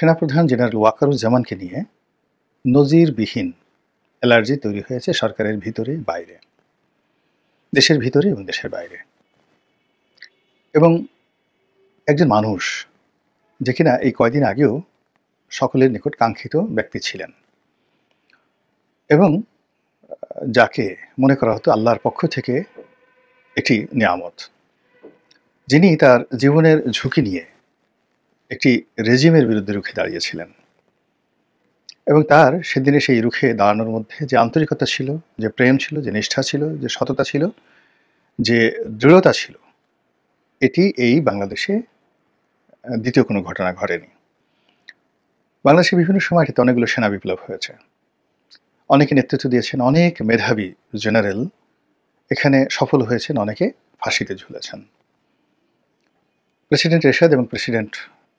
সেনাপ্রধান জেনারেল ওয়াকারুজ্জামানকে নিয়ে নজিরবিহীন অ্যালার্জি তৈরি হয়েছে সরকারের ভিতরে বাইরে, দেশের ভিতরে এবং দেশের বাইরে। এবং একজন মানুষ যে কিনা এই কয়দিন আগেও সকলের নিকট কাঙ্ক্ষিত ব্যক্তি ছিলেন এবং যাকে মনে করা হতো আল্লাহর পক্ষ থেকে একটি নিয়ামত, যিনি তার জীবনের ঝুঁকি নিয়ে একটি রেজিমের বিরুদ্ধে রুখে দাঁড়িয়েছিলেন এবং তার সেদিনে সেই রুখে দাঁড়ানোর মধ্যে যে আন্তরিকতা ছিল, যে প্রেম ছিল, যে নিষ্ঠা ছিল, যে সততা ছিল, যে দৃঢ়তা ছিল, এটি এই বাংলাদেশে দ্বিতীয় কোনো ঘটনা ঘটেনি। বাংলাদেশে বিভিন্ন সময়টিতে অনেকগুলো সেনা বিপ্লব হয়েছে, অনেকে নেতৃত্ব দিয়েছেন, অনেক মেধাবী জেনারেল এখানে সফল হয়েছেন, অনেকে ফাঁসিতে ঝুলেছেন। প্রেসিডেন্ট এরশাদ এবং প্রেসিডেন্ট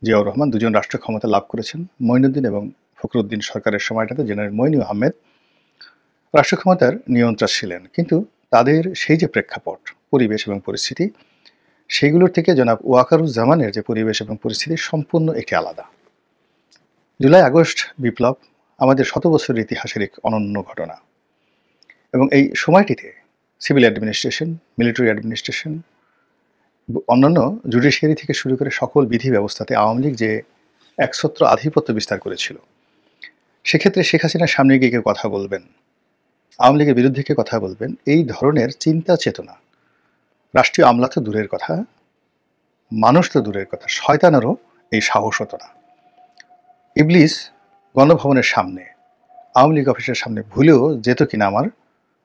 জিয়াউর রহমান দুজন রাষ্ট্র ক্ষমতা লাভ করেছেন। মঈনুদ্দিন এবং ফখরুদ্দিন সরকারের সময়টাতে জেনারেল মঈনু আহমেদ রাষ্ট্র ক্ষমতার নিয়ন্ত্রক ছিলেন, কিন্তু তাদের সেই যে প্রেক্ষাপট, পরিবেশ এবং পরিস্থিতি, সেইগুলোর থেকে জনাব ওয়াকারুজ্জামানের যে পরিবেশ এবং পরিস্থিতি সম্পূর্ণ একটি আলাদা। জুলাই আগস্ট বিপ্লব আমাদের শত বছরের ইতিহাসের এক অনন্য ঘটনা এবং এই সময়টিতে সিভিল অ্যাডমিনিস্ট্রেশন, মিলিটারি অ্যাডমিনিস্ট্রেশন, অন্যান্য জুডিশিয়ারি থেকে শুরু করে সকল বিধি ব্যবস্থাতে আওয়ামী লীগ যে একছত্র আধিপত্য বিস্তার করেছিল, সেক্ষেত্রে শেখ হাসিনার সামনে গিয়ে কেউ কথা বলবেন, আওয়ামী লীগের বিরুদ্ধে কেউ কথা বলবেন, এই ধরনের চিন্তা চেতনা রাষ্ট্রীয় আমলা তো দূরের কথা, মানুষ তো দূরের কথা, শয়তানেরও এই সাহস হতো না। ইবলিস গণভবনের সামনে, আওয়ামী লীগ অফিসের সামনে ভুলেও যেত কিনা আমার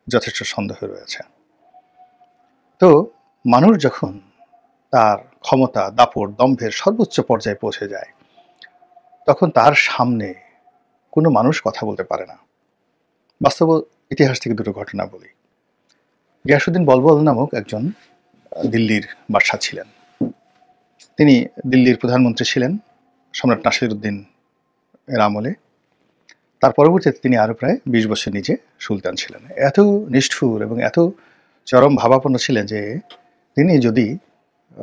যথেষ্ট সন্দেহ রয়েছে। তো মানুষ যখন তার ক্ষমতা, দাপট, দম্ভের সর্বোচ্চ পর্যায়ে পৌঁছে যায়, তখন তার সামনে কোনো মানুষ কথা বলতে পারে না। বাস্তব ইতিহাস থেকে দুটো ঘটনা বলি। গিয়াসউদ্দিন বলবল নামক একজন দিল্লির বাদশা ছিলেন। তিনি দিল্লির প্রধানমন্ত্রী ছিলেন সম্রাট নাসিরউদ্দিন এর আমলে। তার পরবর্তীতে তিনি আরও প্রায় ২০ বছর নিজে সুলতান ছিলেন। এত নিষ্ঠুর এবং এত চরম ভাবাপন্ন ছিলেন যে তিনি যদি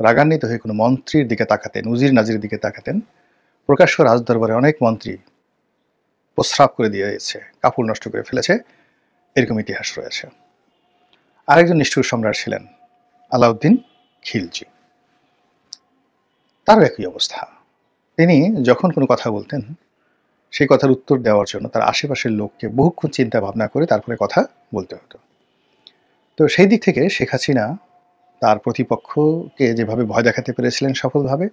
রাগান্বিত হয়ে কোনো মন্ত্রীর দিকে তাকাতেন, উজির নাজির দিকে তাকাতেন, প্রকাশ্য রাজদরবারে অনেক মন্ত্রী প্রস্রাব করে দিয়েছে, কাপড় নষ্ট করে ফেলেছে, এরকম ইতিহাস রয়েছে। আরেকজন নিষ্ঠুর সম্রাট ছিলেন আলাউদ্দিন খিলজি। তারও একই অবস্থা। তিনি যখন কোনো কথা বলতেন, সেই কথার উত্তর দেওয়ার জন্য তার আশেপাশের লোককে বহুক্ষণ চিন্তা ভাবনা করে তারপরে কথা বলতে হতো। তো সেই দিক থেকে শেখ হাসিনা তার প্রতিপক্ষকে যেভাবে ভয় দেখাতে পেরেছিলেন সফলভাবে,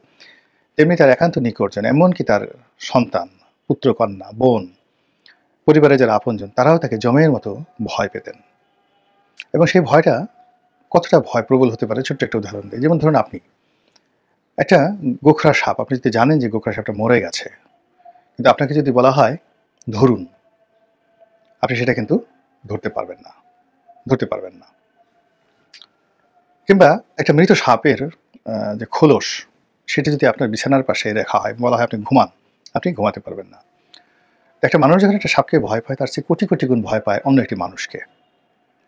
তেমনি তার একান্ত নিকটজন, এমনকি তার সন্তান, পুত্রকন্যা, বোন, পরিবারের যারা আপনজন, তারাও তাকে জমের মতো ভয় পেতেন। এবং সেই ভয়টা কতটা ভয় প্রবল হতে পারে, ছোট্ট একটা উদাহরণ দিই। যেমন ধরুন, আপনি একটা গোখরা সাপ, আপনি যদি জানেন যে গোখরা সাপটা মরে গেছে, কিন্তু আপনাকে যদি বলা হয় ধরুন, আপনি সেটা কিন্তু ধরতে পারবেন না। কিংবা একটা মৃত সাপের যে খোলস, সেটা যদি আপনার বিছানার পাশে রাখা হয়, বলা হয় আপনি ঘুমান, আপনি ঘুমাতে পারবেন না। একটা মানুষ যখন একটা সাপকে ভয় পায়, তার চেয়ে কোটি কোটি গুণ ভয় পায় অন্য একটি মানুষকে।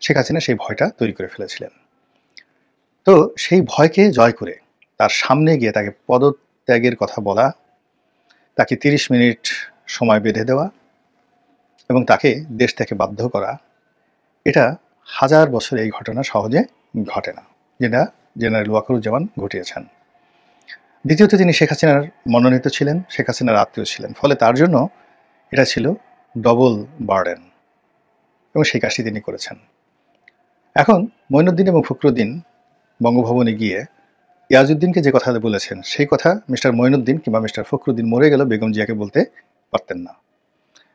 শেখ হাসিনা সেই ভয়টা তৈরি করে ফেলেছিলেন। তো সেই ভয়কে জয় করে তার সামনে গিয়ে তাকে পদত্যাগের কথা বলা, তাকে ৩০ মিনিট সময় বেঁধে দেওয়া এবং তাকে দেশ থেকে বাধ্য করা, এটা হাজার বছর এই ঘটনা সহজে ঘটে না, যেটা জেনারেল ওয়াকারুজ্জামান ঘটিয়েছেন। দ্বিতীয়ত, তিনি শেখ হাসিনার মনোনীত ছিলেন, শেখ হাসিনার আত্মীয় ছিলেন, ফলে তার জন্য এটা ছিল ডবল বার্ডেন এবং সেই কাজটি তিনি করেছেন। এখন মঈনুদ্দিন এবং ফখরুদ্দিন বঙ্গভবনে গিয়ে ইয়াজউদ্দিনকে যে কথা বলেছেন, সেই কথা মিস্টার মঈনুদ্দিন কিংবা মিস্টার ফখরুদ্দিন মরে গেল বেগম জিয়াকে বলতে পারতেন না।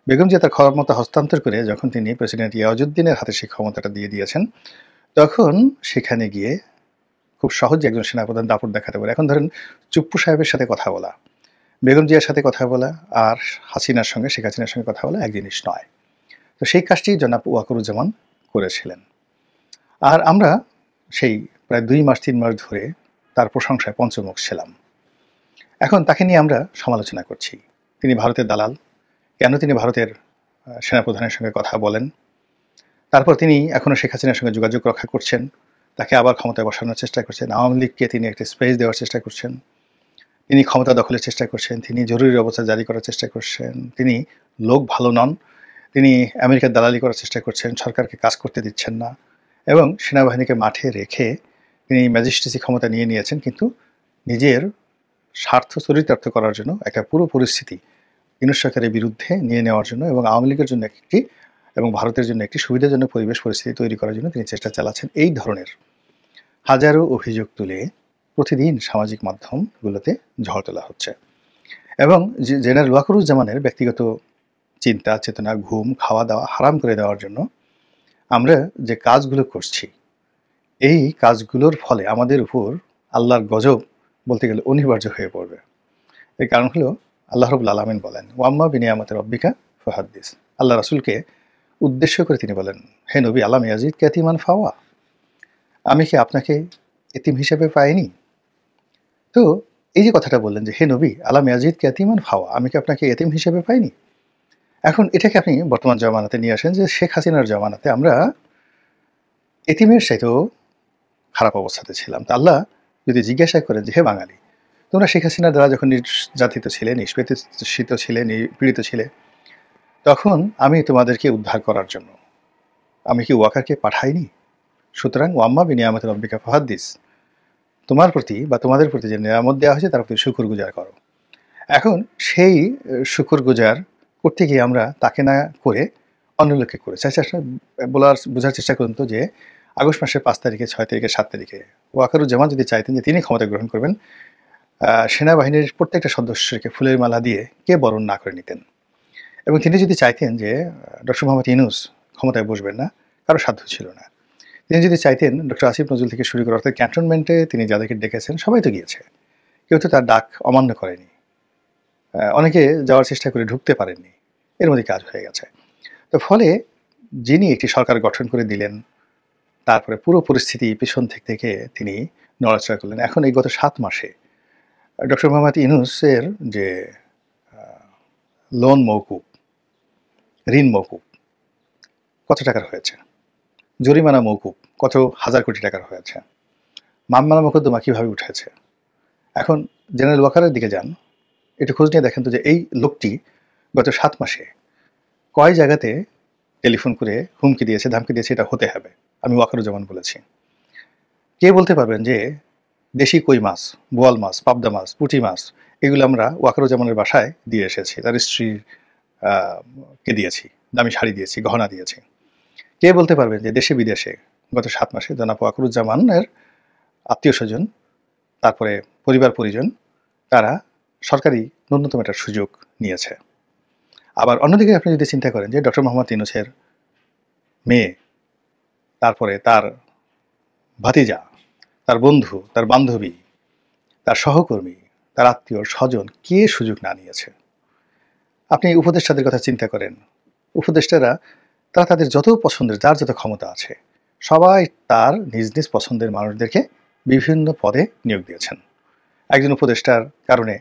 বেগম জিয়া তার ক্ষমতা হস্তান্তর করে যখন তিনি প্রেসিডেন্ট ইয়াজউদ্দিনের হাতে সেই ক্ষমতাটা দিয়ে দিয়েছেন, তখন সেখানে গিয়ে খুব সহজে একজন সেনাপ্রধান দাপট দেখাতে পারে। এখন ধরেন, চুপ্পু সাহেবের সাথে কথা বলা, বেগম জিয়ার সাথে কথা বলা আর হাসিনার সঙ্গে, শেখ হাসিনার সঙ্গে কথা বলা এক জিনিস নয়। তো সেই কাজটি জনাব ওয়াকারুজ্জামান করেছিলেন। আর আমরা সেই প্রায় ২ মাস ৩ মাস ধরে তার প্রশংসায় পঞ্চমুখ ছিলাম। এখন তাকে নিয়ে আমরা সমালোচনা করছি। তিনি ভারতের দালাল, কেন তিনি ভারতের সেনাপ্রধানের সঙ্গে কথা বলেন, তারপর তিনি এখনও শেখ হাসিনার সঙ্গে যোগাযোগ রক্ষা করছেন, তাকে আবার ক্ষমতায় বসানোর চেষ্টা করছেন, আওয়ামী লীগকে তিনি একটা স্পেস দেওয়ার চেষ্টা করছেন, তিনি ক্ষমতা দখলের চেষ্টা করছেন, তিনি জরুরি অবস্থা জারি করার চেষ্টা করছেন, তিনি লোক ভালো নন, তিনি আমেরিকার দালালি করার চেষ্টা করছেন, সরকারকে কাজ করতে দিচ্ছেন না এবং সেনাবাহিনীকে মাঠে রেখে তিনি ম্যাজিস্ট্রেসি ক্ষমতা নিয়ে নিয়েছেন, কিন্তু নিজের স্বার্থ চরিতার্থ করার জন্য একটা পুরো পরিস্থিতি ইউনূস সরকারের বিরুদ্ধে নিয়ে নেওয়ার জন্য এবং আওয়ামী লীগের জন্য একটি এবং ভারতের জন্য একটি সুবিধাজনক পরিবেশ পরিস্থিতি তৈরি করার জন্য তিনি চেষ্টা চালাচ্ছেন। এই ধরনের হাজারো অভিযোগ তুলে প্রতিদিন সামাজিক মাধ্যমগুলোতে ঝড় তোলা হচ্ছে এবং জেনারেল ওয়াকারুজ্জামানের ব্যক্তিগত চিন্তা চেতনা, ঘুম, খাওয়া দাওয়া হারাম করে দেওয়ার জন্য আমরা যে কাজগুলো করছি, এই কাজগুলোর ফলে আমাদের উপর আল্লাহর গজব বলতে গেলে অনিবার্য হয়ে পড়বে। এর কারণ হলো আল্লাহ রাব্বুল আলামিন বলেন, ওয়াম্মা বিনিয়ামতি রাব্বিকা ফাহাদ্দিস। আল্লাহ রাসূলকে উদ্দেশ্য করে তিনি বলেন, হে নবী, আলাম ইয়াজিদকা ইয়াতীমান ফাওয়া, আমি কি আপনাকে এতিম হিসেবে পাইনি? তো এই যে কথাটা বললেন যে হে নবী, আলাম ইয়াজিদকা ইয়াতীমান ফাওয়া, আমি কি আপনাকে এতিম হিসেবে পাইনি? এখন এটাকে আপনি বর্তমান জামানাতে নিয়ে আসেন যে শেখ হাসিনার জামানাতে আমরা এতিমের চাইতেও খারাপ অবস্থাতে ছিলাম। তা আল্লাহ যদি জিজ্ঞাসা করেন যে হে বাঙালি, তোমরা শেখ হাসিনার দ্বারা যখন নির্যাতিত ছিলে, নিষ্পেষিত ছিলে, নিপীড়িত ছিলে, তখন আমি তোমাদেরকে উদ্ধার করার জন্য আমি কি ওয়াকারকে পাঠাইনি? সুতরাং ওয়াম্মা বিনিয়ামতি রাব্বিকা ফাহাদ্দিস, তোমার প্রতি বা তোমাদের প্রতি যে নিয়ামত দেওয়া হয়েছে তার প্রতি শুকর গুজার করো। এখন সেই শুকর গুজার করতে গিয়ে আমরা তাকে না করে অন্য লোককে করে বোঝার চেষ্টা করুন তো যে আগস্ট মাসের 5 তারিখে, 6 তারিখে, 7 তারিখে ওয়াকারুজ্জামান যদি চাইতেন যে তিনি ক্ষমতা গ্রহণ করবেন, সেনাবাহিনীর প্রত্যেকটা সদস্যকে ফুলের মালা দিয়ে কে বরণ না করে নিতেন, এবং তিনি যদি চাইতেন যে ডক্টর মোহাম্মদ ইউনূস ক্ষমতায় বসবেন না, কারো সাধ্য ছিল না। তিনি যদি চাইতেন ডক্টর আসিফ নজরুল থেকে শুরু করে অর্থাৎ ক্যান্টনমেন্টে তিনি যাদেরকে ডেকেছেন সবাই তো গিয়েছে, কেউ তো তার ডাক অমান্য করেনি, অনেকে যাওয়ার চেষ্টা করে ঢুকতে পারেননি, এর মধ্যে কাজ হয়ে গেছে। তো ফলে যিনি একটি সরকার গঠন করে দিলেন, তারপরে পুরো পরিস্থিতি পিছন থেকে তিনি নড়াচড়া করলেন। এখন এই গত 7 মাসে ডক্টর মোহাম্মদ ইউনূসের যে লোন মওকুফ, ঋণ মওকুফ কত টাকার হয়েছে, জরিমানা মওকুফ কত হাজার কোটি টাকার হয়েছে, মামলা মোকদ্দমা কীভাবে উঠেছে। এখন জেনারেল ওয়াকারের দিকে যান, একটু খোঁজ নিয়ে দেখেন তো যে এই লোকটি গত 7 মাসে কয় জায়গাতে টেলিফোন করে হুমকি দিয়েছে, ধামকি দিয়েছে, এটা হতে হবে। আমি ওয়াকারুজ্জামান বলেছি। কে বলতে পারবেন যে দেশি কই মাছ, বোয়াল মাছ, পাবদা মাছ, পুঁটি মাছ এগুলো আমরা ওয়াকারুজ্জামানের বাসায় দিয়ে এসেছি, তার স্ত্রীর কে দিয়েছি, দামি শাড়ি দিয়েছি, গহনা দিয়েছি। কে বলতে পারবেন যে দেশে বিদেশে গত 7 মাসে জনাব ওয়াকারুজ্জামানের আত্মীয় স্বজন, তারপরে পরিবার পরিজন, তারা সরকারি ন্যূনতম একটা সুযোগ নিয়েছে। আবার অন্যদিকে আপনি যদি চিন্তা করেন যে ডক্টর মোহাম্মদ ইউনূসের মেয়ে, তারপরে তার ভাতিজা, তার বন্ধু, তার বান্ধবী, তার সহকর্মী, তার আত্মীয় স্বজন কে সুযোগ না নিয়েছে। আপনি উপদেষ্টাদের কথা চিন্তা করেন, উপদেষ্টারা তারা তাদের যত পছন্দের, যার যত ক্ষমতা আছে, সবাই তার নিজ নিজ পছন্দের মানুষদেরকে বিভিন্ন পদে নিয়োগ দিয়েছেন। একজন উপদেষ্টার কারণে,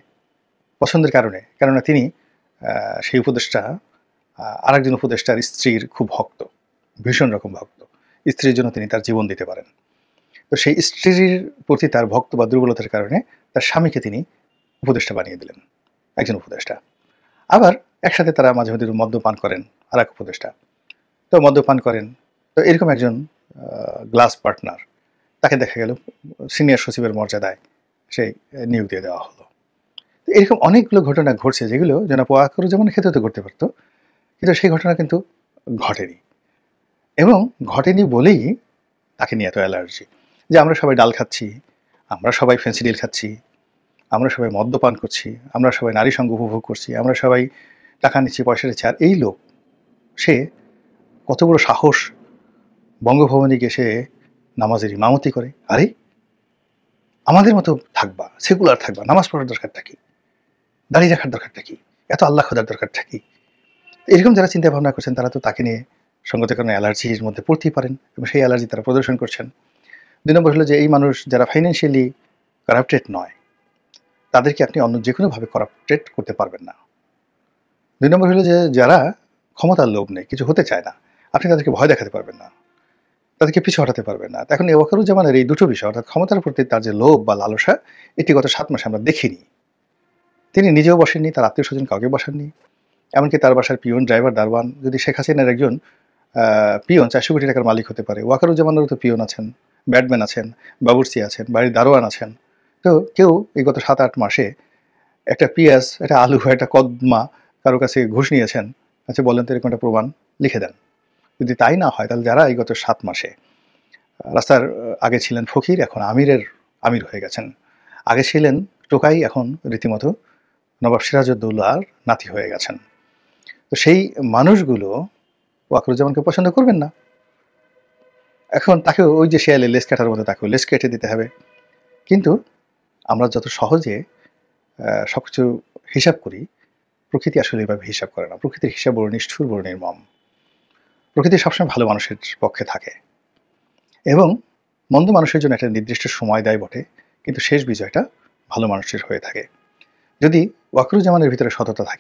পছন্দের কারণে, কেননা তিনি সেই উপদেষ্টা আরেকজন উপদেষ্টার স্ত্রীর খুব ভক্ত, ভীষণ রকম ভক্ত, স্ত্রীর জন্য তিনি তার জীবন দিতে পারেন। তো সেই স্ত্রীর প্রতি তার ভক্ত বা দুর্বলতার কারণে তার স্বামীকে তিনি উপদেষ্টা বানিয়ে দিলেন, একজন উপদেষ্টা। আবার একসাথে তারা মাঝে মধ্যে মদ্যপান করেন, আর এক উপদেষ্টা তো মদ্যপান করেন। তো এরকম একজন গ্লাস পার্টনার, তাকে দেখা গেল সিনিয়র সচিবের মর্যাদায় সেই নিয়োগ দিয়ে দেওয়া হলো। তো এরকম অনেকগুলো ঘটনা ঘটছে যেগুলো জনাব ওয়াকারুজ্জামানের ক্ষেত্রে তো ঘটতে পারতো, কিন্তু সেই ঘটনা কিন্তু ঘটেনি। এবং ঘটেনি বলেই তাকে নিয়ে এত অ্যালার্জি যে আমরা সবাই ডাল খাচ্ছি, আমরা সবাই ফেন্সিডিল খাচ্ছি, আমরা সবাই মদ্যপান করছি, আমরা সবাই নারী সঙ্গ উপভোগ করছি, আমরা সবাই টাকা নিচ্ছি, পয়সা নিচ্ছি, আর এই লোক সে কত বড় সাহস বঙ্গভবনে গিয়ে সে নামাজের ইমামতি করে। আরে আমাদের মতো থাকবা, সেকুলার থাকবা, নামাজ পড়ার দরকারটা কি, দাঁড়িয়ে রাখার দরকারটা কি, এত আল্লাহ খোদার দরকারটা কি। এরকম যারা চিন্তা ভাবনা করছেন তারা তো তাকে নিয়ে সঙ্গত কারণে অ্যালার্জির মধ্যে পড়তেই পারেন এবং সেই অ্যালার্জি তারা প্রদর্শন করছেন। 2 নম্বর হলো যে এই মানুষ যারা ফাইন্যান্সিয়ালি কারাপ্টেড নয়, তাদেরকে আপনি অন্য যে কোনোভাবে কারাপ্টেড করতে পারবেন না। 2 নম্বর হলো যে যারা ক্ষমতার লোভ নেই, কিছু হতে চায় না, আপনি তাদেরকে ভয় দেখাতে পারবেন না, তাদেরকে পিছু হটাতে পারবেন না। এখন এই ওয়াকারুজ্জামানের এই দুটো বিষয়, অর্থাৎ ক্ষমতার প্রতি তার যে লোভ বা লালসা, এটি গত 7 মাসে আমরা দেখিনি। তিনি নিজেও বসেননি, তার আত্মীয়স্বজন কাউকে বসাননি। এমনকি তার বাসার পিয়ন, ড্রাইভার, দারোয়ান যদি শেখ হাসিনার একজন পিয়ন ৪০০ কোটি টাকার মালিক হতে পারে, ওয়াকারুজ্জামানেরও তো পিয়ন আছেন, ব্যাটম্যান আছেন, বাবুর্চি আছেন, বাড়ির দারোয়ান আছেন। তো কেউ এই গত ৭-৮ মাসে একটা পেঁয়াজ, একটা আলু, একটা কদমা কারো কাছে ঘুষ নিয়েছেন? আচ্ছা বলেন তো, এরকম একটা প্রমাণ লিখে দেন। যদি তাই না হয়, তাহলে যারা এই গত ৭ মাসে রাস্তার আগে ছিলেন ফকির, এখন আমিরের আমির হয়ে গেছেন। আগে ছিলেন টোকাই, এখন রীতিমতো নবাব সিরাজউদ্দৌলার নাতি হয়ে গেছেন। তো সেই মানুষগুলো ওয়াকারুজ্জামানকে পছন্দ করবেন না। এখন তাকেও ওই যে শেয়ালে লেজ কাটার মতো তাকেও লেজ কেটে দিতে হবে। কিন্তু আমরা যত সহজে সবকিছু হিসাব করি, প্রকৃতি আসলে এভাবে হিসাব করে না। প্রকৃতির হিসাব বড় নিষ্ঠুর, বড় নির্মম। প্রকৃতি সবসময় ভালো মানুষের পক্ষে থাকে এবং মন্দ মানুষের জন্য একটা নির্দিষ্ট সময় দেয় বটে, কিন্তু শেষ বিজয়টা ভালো মানুষের হয়ে থাকে। যদি ওয়াকারুজ্জামানের ভিতরে সততা থাকে